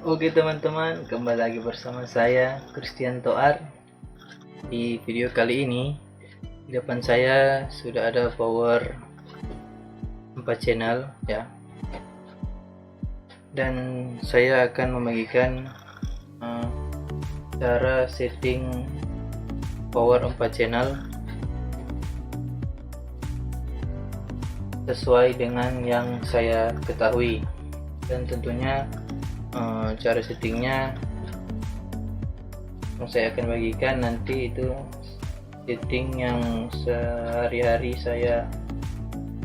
Oke teman-teman, kembali lagi bersama saya Christian Toar. Di video kali ini di depan saya sudah ada power 4 channel ya. Dan saya akan membagikan cara setting power 4 channel sesuai dengan yang saya ketahui, dan tentunya cara settingnya yang saya akan bagikan nanti itu setting yang sehari-hari saya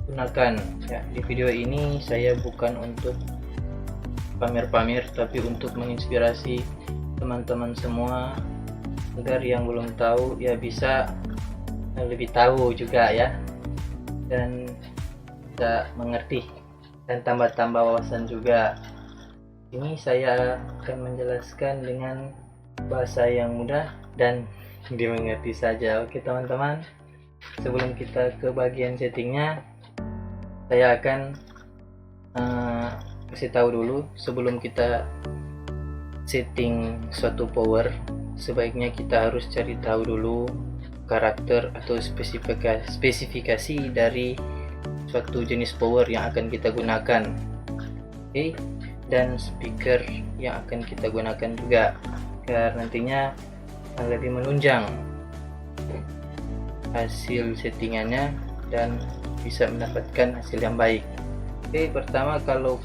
gunakan ya. Di video ini saya bukan untuk pamer-pamer, tapi untuk menginspirasi teman-teman semua agar yang belum tahu ya bisa lebih tahu juga ya, dan bisa mengerti dan tambah-tambah wawasan juga. Ini saya akan menjelaskan dengan bahasa yang mudah dan dimengerti saja. Oke teman-teman, sebelum kita ke bagian settingnya, saya akan kasih tahu dulu, sebelum kita setting suatu power, sebaiknya kita harus cari tahu dulu karakter atau spesifikasi dari suatu jenis power yang akan kita gunakan. Oke, dan speaker yang akan kita gunakan juga, agar nantinya lebih menunjang hasil settingannya dan bisa mendapatkan hasil yang baik. Oke, pertama kalau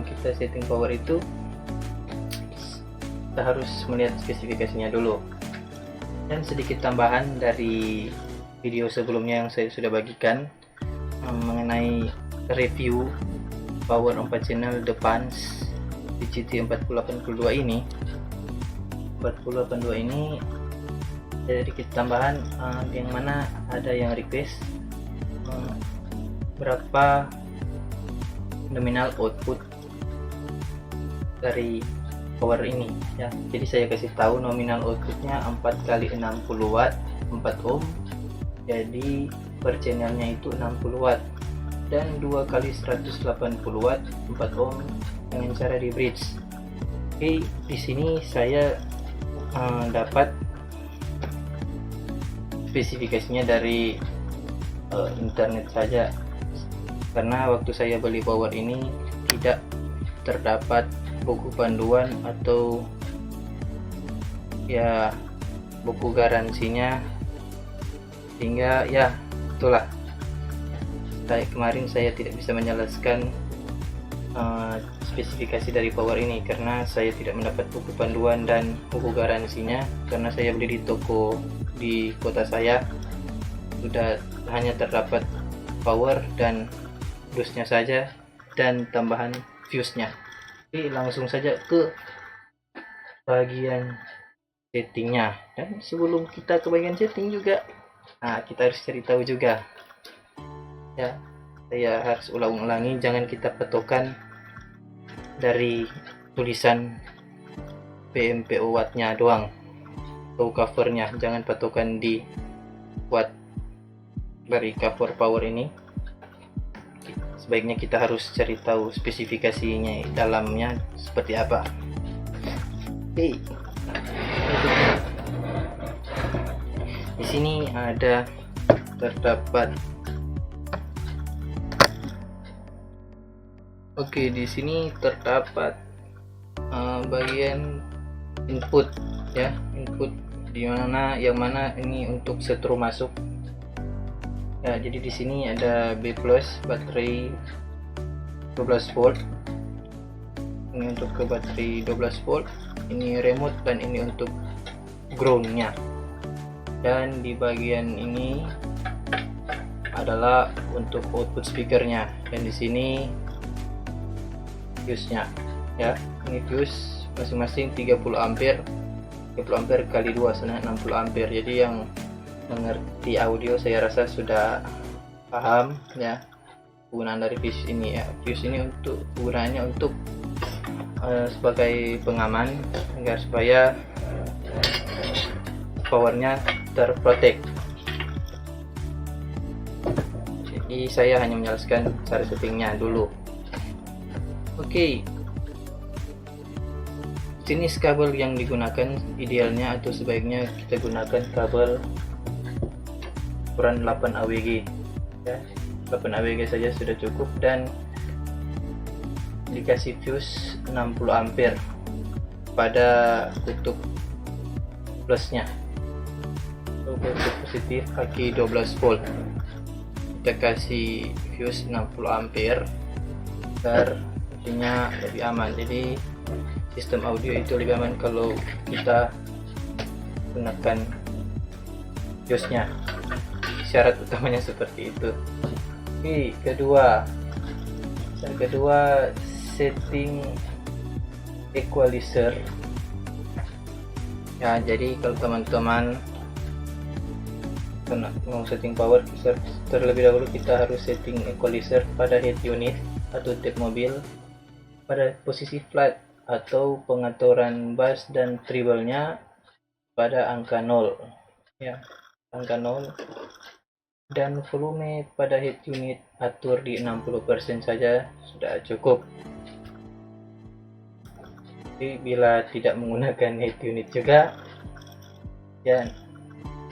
kita setting power itu, kita harus melihat spesifikasinya dulu. Dan sedikit tambahan dari video sebelumnya yang saya sudah bagikan mengenai review power 4 channel depan DCT 4082 ini. 4082 ini ada sedikit tambahan, yang mana ada yang request berapa nominal output dari power ini ya. Jadi saya kasih tahu nominal outputnya 4 kali 60 watt 4 ohm, jadi per channelnya itu 60 watt, dan 2 kali 180 watt 4 ohm dengan cara di bridge. Oke, di sini saya dapat spesifikasinya dari internet saja, karena waktu saya beli power ini tidak terdapat buku panduan atau ya buku garansinya, sehingga ya itulah kemarin saya tidak bisa menjelaskan spesifikasi dari power ini karena saya tidak mendapat buku panduan dan buku garansinya, karena saya beli di toko di kota saya. Sudah hanya terdapat power dan dusnya saja dan tambahan fuse-nya. Oke, langsung saja ke bagian settingnya. Dan sebelum kita ke bagian setting juga, kita harus cari tahu juga ya, saya harus ulang-ulangi, jangan kita patokan dari tulisan PMPO wattnya doang atau covernya, jangan patokan di watt dari cover power ini. Sebaiknya kita harus cari tahu spesifikasinya dalamnya seperti apa. Oke, di sini terdapat di sini terdapat bagian input ya, input yang mana ini untuk setrum masuk ya. Jadi di sini ada B+ baterai 12 volt, ini untuk ke baterai 12 volt, ini remote, dan ini untuk groundnya. Dan di bagian ini adalah untuk output speakernya, dan di sini fuse-nya ya. Ini fuse masing-masing 30 ampere kali 2 senang 60 ampere. Jadi yang mengerti audio saya rasa sudah paham ya penggunaan dari fuse ini ya. Fuse ini untuk penggunaannya untuk sebagai pengaman agar supaya powernya terprotek. Jadi saya hanya menjelaskan cara settingnya dulu. Oke, jenis kabel yang digunakan idealnya atau sebaiknya kita gunakan kabel ukuran 8 AWG ya. 8 AWG saja sudah cukup dan dikasih fuse 60 ampere pada kutub plusnya, kutub positif aki 12 volt. Kita kasih fuse 60 ampere agar intinya lebih aman. Jadi sistem audio itu lebih aman kalau kita gunakan fuse nya. Syarat utamanya seperti itu. Oke, yang kedua setting equalizer ya. Jadi kalau teman-teman mau setting power, terlebih dahulu kita harus setting equalizer pada head unit atau tape mobil pada posisi flat atau pengaturan bass dan treble-nya pada angka 0 ya, angka 0, dan volume pada head unit atur di 60% saja sudah cukup. Jadi bila tidak menggunakan head unit juga ya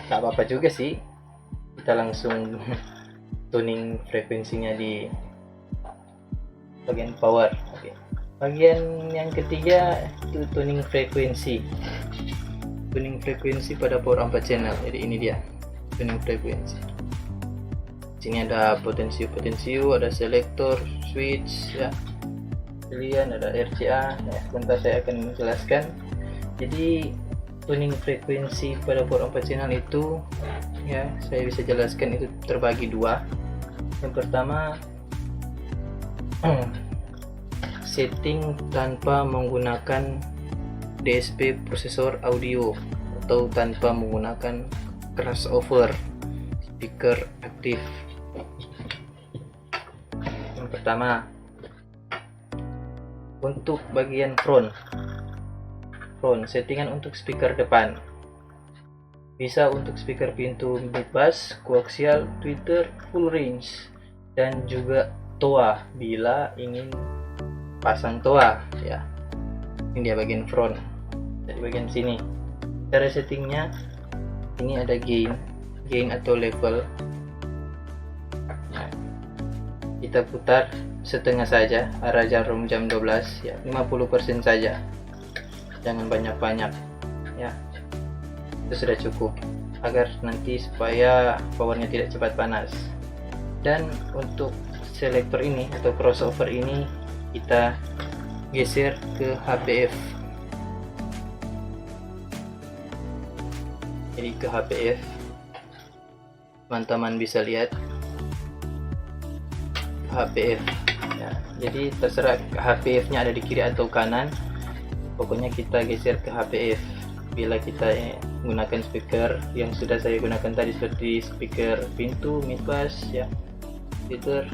tak apa-apa juga sih, kita langsung tuning frekuensinya di bagian power. Oke. Bagian yang ketiga itu tuning frekuensi pada power 4 channel. Jadi ini dia tuning frekuensi. Sini ada potensio, ada selektor, switch ya, pilihan, ada RCA ya. Sebentar saya akan menjelaskan. Jadi tuning frekuensi pada power 4 channel itu ya, saya bisa jelaskan itu terbagi dua. Yang pertama setting tanpa menggunakan DSP prosesor audio atau tanpa menggunakan crossover speaker aktif. Yang pertama untuk bagian front settingan untuk speaker depan bisa untuk speaker pintu mid bass, coaxial, tweeter, full range, dan juga toa bila ingin pasang toa ya. Ini dia bagian front. Dari bagian sini cara settingnya, ini ada gain atau level ya. Kita putar setengah saja, arah jarum jam 12 ya, 50% saja, jangan banyak-banyak ya, itu sudah cukup agar nanti supaya powernya tidak cepat panas. Dan untuk selektor ini atau crossover ini kita geser ke HPF. Jadi ke HPF, teman-teman bisa lihat HPF ya. Jadi terserah HPF nya ada di kiri atau kanan, pokoknya kita geser ke HPF. Bila kita menggunakan speaker yang sudah saya gunakan tadi seperti speaker pintu, mid bass ya, tweeter,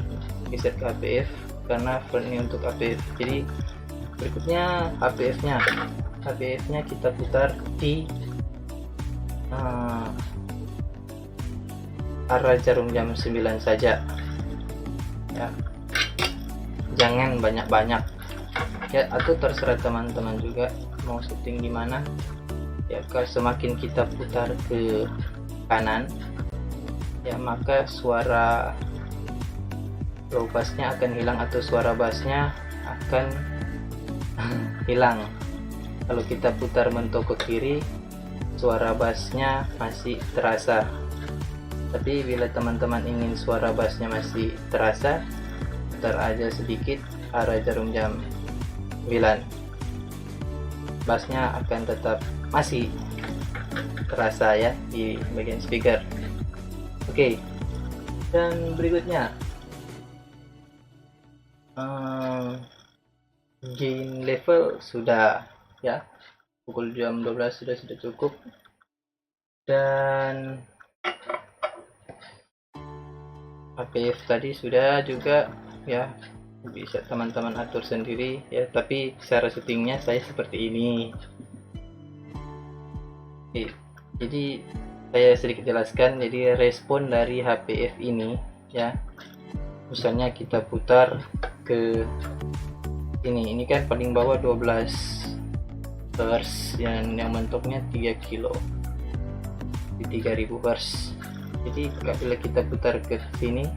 geser ke HPF karena front ini untuk HPF. Jadi berikutnya HPF nya kita putar di arah jarum jam 9 saja ya, jangan banyak-banyak ya, atau terserah teman-teman juga mau setting di mana ya. Kalau semakin kita putar ke kanan ya, maka suara low bassnya akan hilang atau suara bassnya akan hilang. Kalau kita putar mentok ke kiri, suara bassnya masih terasa. Tapi bila teman-teman ingin suara bassnya masih terasa, putar aja sedikit arah jarum jam 9, bassnya akan tetap masih terasa ya di bagian speaker. Oke. Dan berikutnya gain level sudah ya, pukul jam 12 sudah cukup. Dan HPF tadi sudah juga ya, bisa teman-teman atur sendiri ya, tapi cara settingnya saya seperti ini. Oke, jadi saya sedikit jelaskan. Jadi respon dari HPF ini ya, misalnya kita putar ke ini kan paling bawah 12 Hz yang mentoknya 3 kilo di 3000 Hz. Jadi bila kita putar ke sini,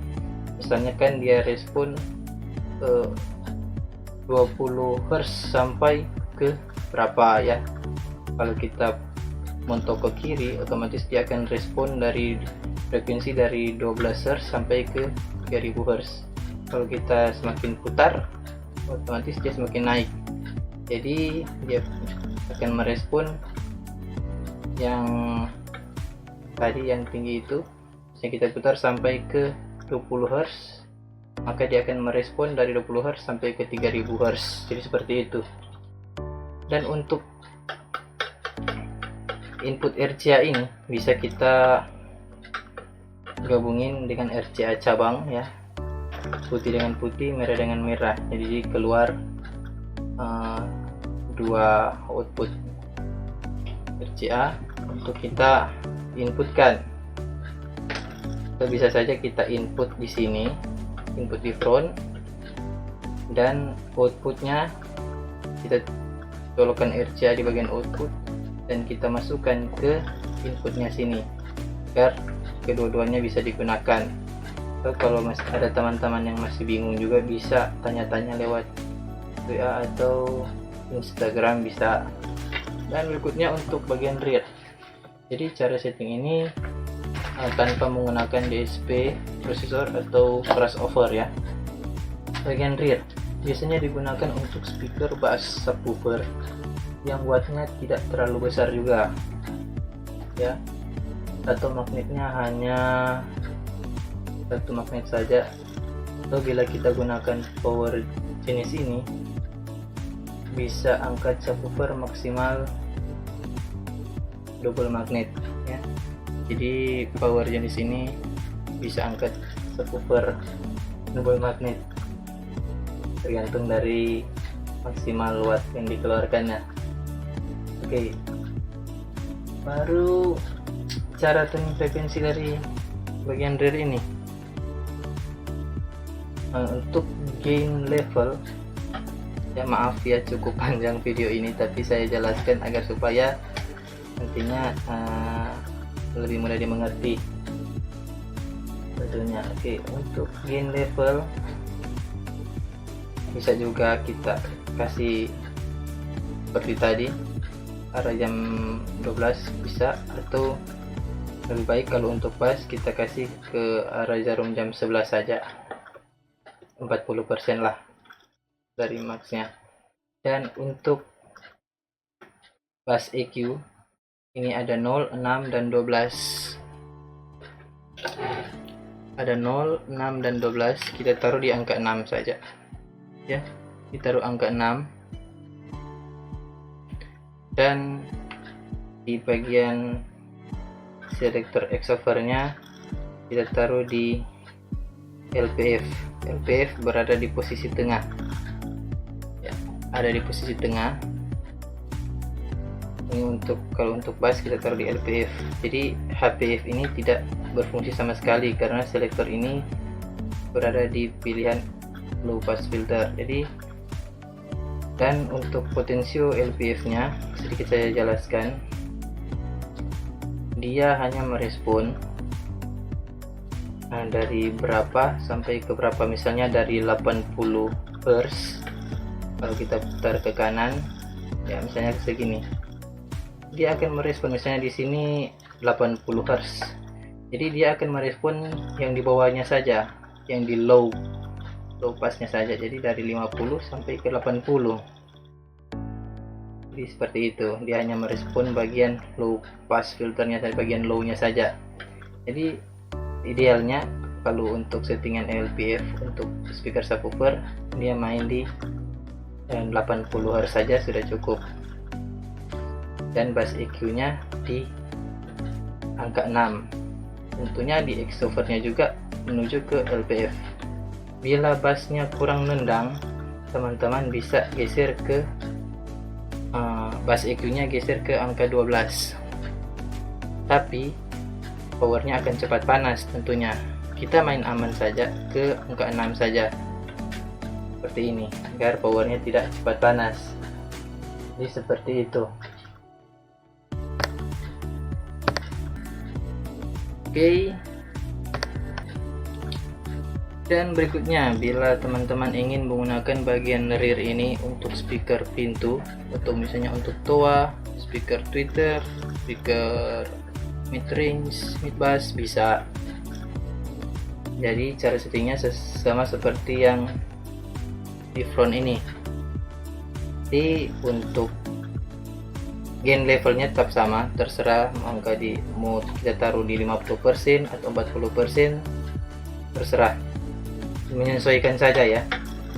misalnya kan dia respon 20 Hz sampai ke berapa ya. Kalau kita montok ke kiri, otomatis dia akan respon dari frekuensi dari 12 Hz sampai ke 3000 Hz. Kalau kita semakin putar, otomatis dia semakin naik. Jadi dia akan merespon yang tadi yang tinggi itu, yang kita putar sampai ke 20 Hz, maka dia akan merespon dari 20 Hz sampai ke 3000 Hz. Jadi seperti itu. Dan untuk input RCA ini bisa kita gabungin dengan RCA cabang ya, putih dengan putih, merah dengan merah. Jadi keluar dua output RCA untuk kita inputkan. Atau bisa saja kita input di sini, input di front, dan outputnya kita colokkan RCA di bagian output dan kita masukkan ke inputnya sini agar kedua-duanya bisa digunakan. So, kalau masih ada teman-teman yang masih bingung juga bisa tanya-tanya lewat WA atau Instagram bisa. Dan berikutnya untuk bagian rear. Jadi cara setting ini tanpa menggunakan DSP processor atau crossover ya. Bagian rear biasanya digunakan untuk speaker bass subwoofer yang wattnya tidak terlalu besar juga ya, atau magnetnya hanya satu magnet saja. Atau bila kita gunakan power jenis ini, bisa angkat subwoofer maksimal double magnet ya. Jadi power jenis ini bisa angkat subwoofer double magnet tergantung dari maksimal watt yang dikeluarkannya. Oke, baru cara tuning frekuensi dari bagian rear ini. Untuk gain level ya, maaf ya cukup panjang video ini, tapi saya jelaskan agar supaya nantinya lebih mudah dimengerti tentunya. Oke, untuk gain level bisa juga kita kasih seperti tadi arah jam 12 bisa, atau lebih baik kalau untuk bass kita kasih ke arah jarum jam 11 saja, 40% lah dari maxnya. Dan untuk bass EQ ini ada 0, 6, dan 12. Ada 0, 6, dan 12. Kita taruh di angka 6 saja ya, ditaruh angka 6. Dan di bagian selector X-overnya kita taruh di LPF. LPF berada di posisi tengah ya, ada di posisi tengah. Ini untuk, kalau untuk bass kita taruh di LPF. Jadi HPF ini tidak berfungsi sama sekali karena selektor ini berada di pilihan low pass filter. Jadi, dan untuk potensio LPF nya sedikit saya jelaskan. Dia hanya merespon dari berapa sampai ke berapa. Misalnya dari 80 Hz kalau kita putar ke kanan ya, misalnya segini, dia akan merespon misalnya di sini 80 Hz. Jadi dia akan merespon yang di bawahnya saja, yang di low passnya saja. Jadi dari 50 sampai ke 80. Jadi seperti itu, dia hanya merespon bagian low pass filternya saja, bagian low nya saja. Jadi idealnya kalau untuk settingan LPF untuk speaker subwoofer, dia main di 80 Hz saja sudah cukup. Dan bass EQ nya di angka 6. Tentunya di X-overnya juga menuju ke LPF. Bila bassnya kurang nendang, teman-teman bisa geser ke bass EQ nya geser ke angka 12. Tapi powernya akan cepat panas tentunya. Kita main aman saja ke angka 6 saja seperti ini agar powernya tidak cepat panas. Jadi seperti itu. Oke. Dan berikutnya, bila teman-teman ingin menggunakan bagian rear ini untuk speaker pintu, atau misalnya untuk toa, speaker tweeter, speaker mid range, mid bass, bisa. Jadi cara settingnya sama seperti yang di front ini. Jadi untuk gain levelnya tetap sama, terserah angka di mau kita taruh di 50% atau 40%, terserah, menyesuaikan saja ya.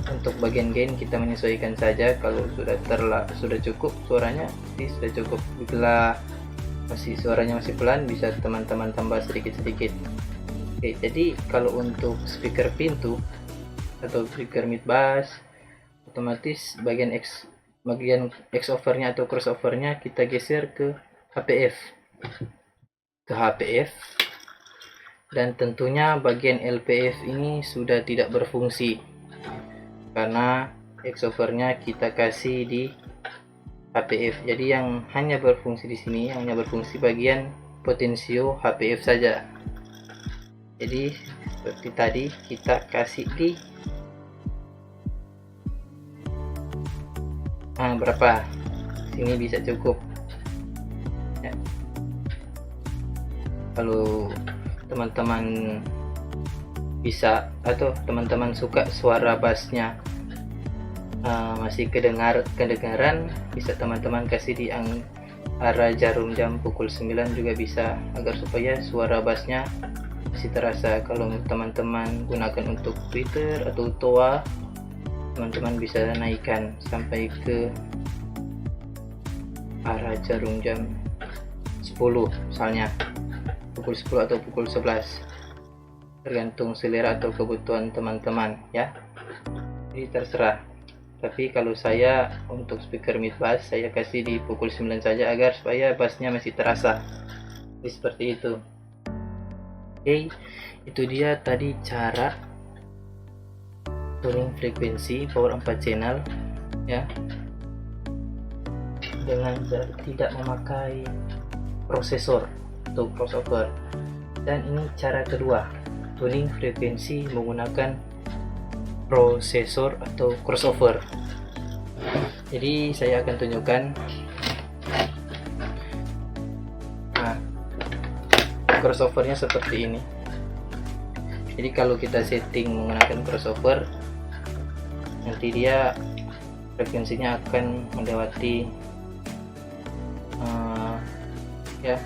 Untuk bagian gain kita menyesuaikan saja. Kalau sudah cukup suaranya, sudah cukup. Bila suaranya masih pelan, bisa teman-teman tambah sedikit-sedikit. Oke, jadi kalau untuk speaker pintu atau speaker mid bass, otomatis bagian X overnya atau crossovernya kita geser ke HPF, dan tentunya bagian LPF ini sudah tidak berfungsi karena X overnya kita kasih di HPF. Jadi yang hanya berfungsi di sini, hanya berfungsi bagian potensio HPF saja. Jadi seperti tadi kita kasih di berapa, sini bisa cukup ya. Kalau teman-teman bisa atau teman-teman suka suara bassnya masih kedengaran, bisa teman-teman kasih di arah jarum jam pukul 9 juga bisa, agar supaya suara bassnya masih terasa. Kalau teman-teman gunakan untuk Twitter atau toa, teman-teman bisa naikkan sampai ke arah jarum jam 10, misalnya pukul 10 atau pukul 11, tergantung selera atau kebutuhan teman-teman ya. Jadi terserah. Tapi kalau saya untuk speaker mid bass, saya kasih di pukul 9 saja agar supaya bassnya masih terasa. Jadi seperti itu. Oke, itu dia tadi cara tuning frekuensi power 4 channel ya, dengan tidak memakai prosesor atau crossover. Dan ini cara kedua, tuning frekuensi menggunakan prosesor atau crossover. Jadi saya akan tunjukkan. Crossovernya seperti ini. Jadi kalau kita setting menggunakan crossover, nanti dia frekuensinya akan melewati ya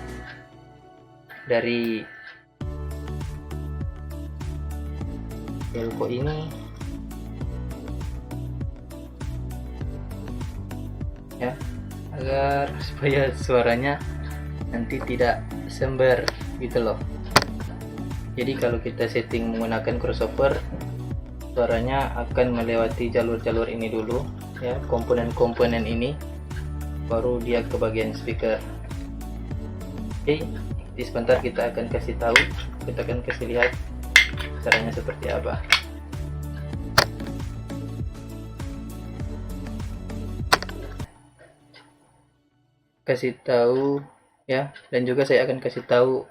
dari elko ini ya, agar supaya suaranya nanti tidak sembar gitu loh. Jadi kalau kita setting menggunakan crossover, suaranya akan melewati jalur-jalur ini dulu ya, komponen-komponen ini, baru dia ke bagian speaker. Oke, di sebentar kita akan kasih tahu, kita akan kasih lihat caranya seperti apa. Kasih tahu ya, dan juga saya akan kasih tahu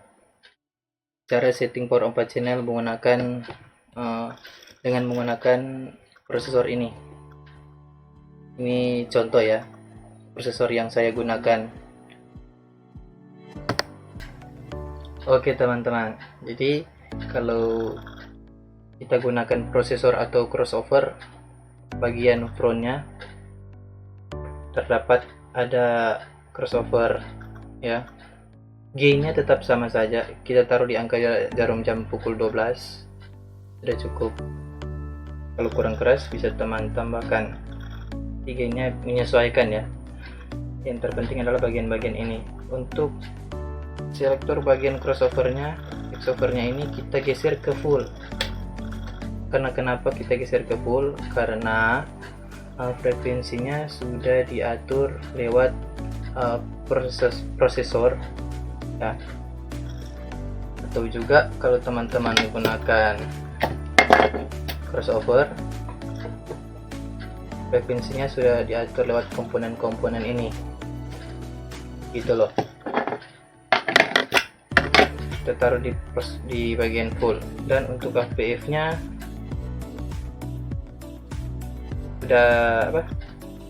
cara setting power 4 channel menggunakan dengan menggunakan prosesor ini. Ini contoh ya, prosesor yang saya gunakan. Oke teman-teman, jadi kalau kita gunakan prosesor atau crossover, bagian frontnya terdapat ada crossover ya. Gainnya tetap sama saja, kita taruh di angka jarum jam pukul 12 sudah cukup. Kalau kurang keras bisa teman tambahkan. Gainnya menyesuaikan ya. Yang terpenting adalah bagian-bagian ini. Untuk selektor bagian crossovernya ini kita geser ke full. Karena kenapa kita geser ke full? Karena frekuensinya sudah diatur lewat prosesor ya. Atau juga kalau teman-teman menggunakan crossover, frekuensinya sudah diatur lewat komponen-komponen ini gitu loh. Kita taruh di bagian full, dan untuk HPF nya udah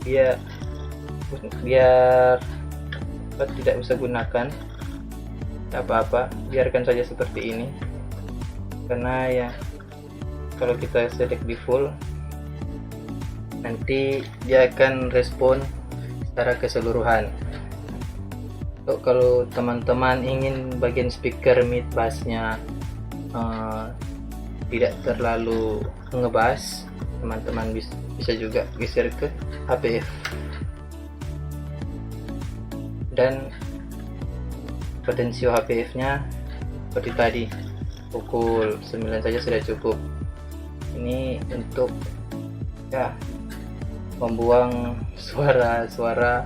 biar tidak usah gunakan apa-apa, biarkan saja seperti ini, karena ya kalau kita select di full nanti dia akan respon secara keseluruhan. Kalau teman-teman ingin bagian speaker mid bassnya tidak terlalu ngebass, teman-teman bisa juga geser ke HPF, dan potensio HPF nya seperti tadi pukul 9 saja sudah cukup. Ini untuk ya membuang suara-suara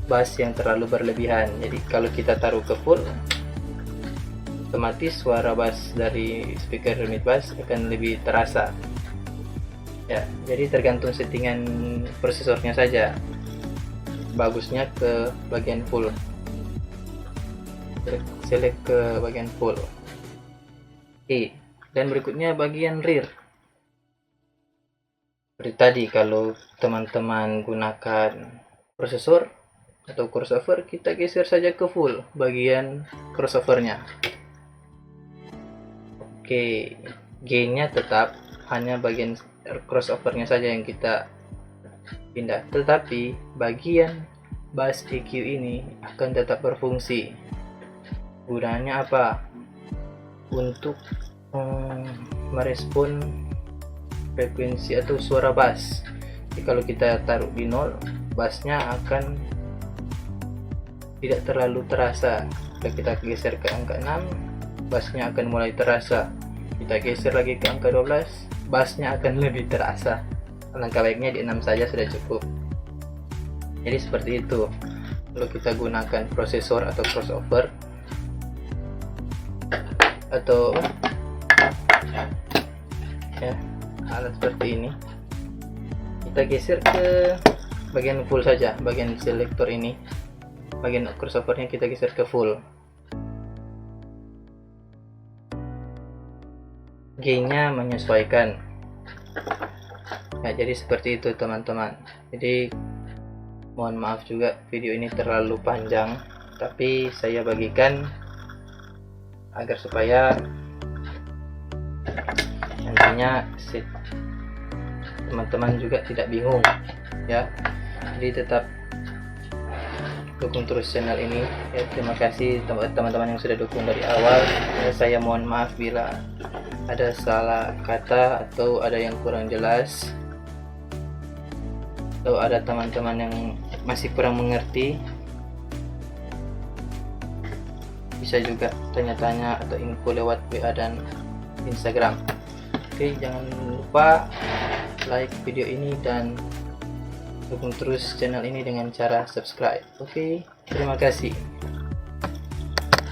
bass yang terlalu berlebihan. Jadi kalau kita taruh ke full, otomatis suara bass dari speaker mid bass akan lebih terasa ya. Jadi tergantung settingan prosesornya saja, bagusnya ke bagian full. Select ke bagian full. Oke, dan berikutnya bagian rear. Seperti tadi, kalau teman-teman gunakan prosesor atau crossover, kita geser saja ke full bagian crossovernya. Oke, gainnya tetap hanya bagian crossovernya saja yang kita pindah, tetapi bagian bass EQ ini akan tetap berfungsi. Gunanya apa? Untuk merespon frekuensi atau suara bass. Jadi kalau kita taruh di 0, bassnya akan tidak terlalu terasa. Kalau kita geser ke angka 6, bassnya akan mulai terasa. Kita geser lagi ke angka 12, bassnya akan lebih terasa. Alangkah baiknya di 6 saja sudah cukup. Jadi seperti itu kalau kita gunakan prosesor atau crossover atau ya alat seperti ini. Kita geser ke bagian full saja, bagian selektor ini, bagian crossovernya kita geser ke full. Gainnya menyesuaikan ya. Jadi seperti itu teman-teman. Jadi mohon maaf juga video ini terlalu panjang, tapi saya bagikan agar supaya nantinya teman-teman juga tidak bingung ya. Jadi tetap dukung terus channel ini ya. Terima kasih teman-teman yang sudah dukung dari awal ya. Saya mohon maaf bila ada salah kata atau ada yang kurang jelas, atau ada teman-teman yang masih kurang mengerti, bisa juga tanya-tanya atau info lewat WA dan Instagram. Oke, jangan lupa like video ini dan dukung terus channel ini dengan cara subscribe. Oke, terima kasih.